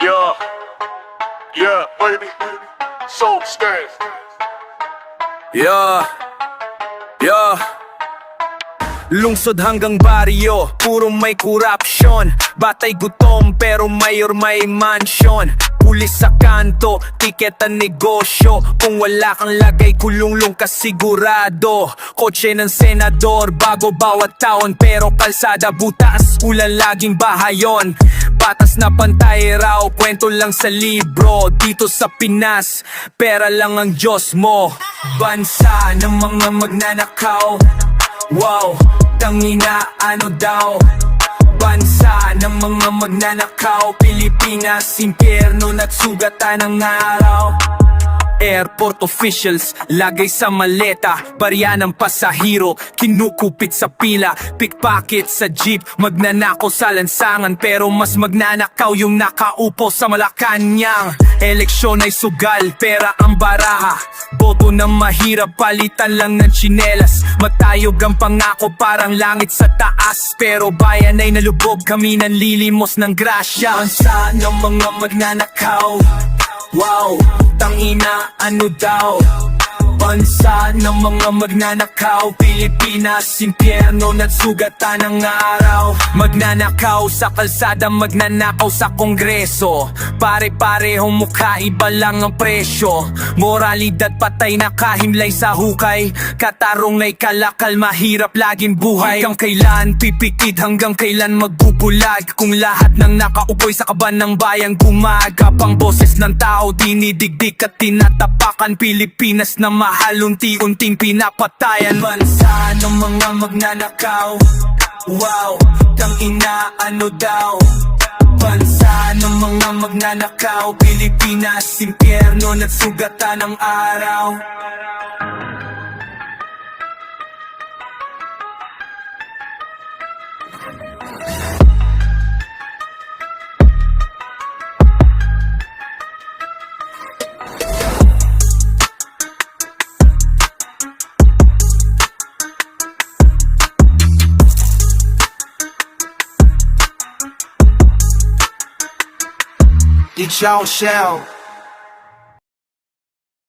Yeah, yeah, baby. So stand. Yeah, yeah. Lungsod hanggang baryo, puro may korupsyon. Batay gutom pero mayor may mansyon. Pulis sa kanto, tiket ang negosyo. Kung wala kang lagay, kulunglong ka sigurado. Kotse ng senador, bago bawat taon. Pero kalsada butas, ulan laging bahayon. Patas na pantay raw, kwento lang sa libro. Dito sa Pinas, pera lang ang Diyos mo. Bansa ng mga magnanakaw. Wow, tangina ano daw? Bansa ng mga magnanakaw. Pilipinas, impyerno, nagsugatan ng araw. Airport officials, lagay sa maleta. Barya ng pasahero, kinukupit sa pila. Pickpocket sa jeep, magnanakaw sa lansangan. Pero mas magnanakaw yung nakaupo sa Malacanang. Eleksyon ay sugal, pera ang baraha. Boto na mahirap, palitan lang ng tsinelas. Matayog ang pangako, parang langit sa taas. Pero bayan ay nalubog, kami nanlilimos ng grasya. Bansa ng mga magnanakaw. Wow, tangina ano daw? Bansa ng mga magnanakaw. Pilipinas, impyerno, nagsugatan ng araw. Magnanakaw sa kalsada, magnanakaw sa kongreso. Pare-parehong mukha, iba lang ang presyo. Moralidad patay na kahimlay sa hukay. Katarong na'y kalakal, mahirap laging buhay. Hanggang kailan pipikit, hanggang kailan magbubulag? Kung lahat ng nakaupoy sa kaban ng bayan gumagapang boses ng tao, dinidigdig at tinatapakan. Pilipinas na mahal, unti-unting pinapatayan. Bansa ng mga magnanakaw. Wow, tangina ano daw? Bansa ng mga magnanakaw. Pilipinas, impyerno, nagsugatan ng araw. Di Chow Shell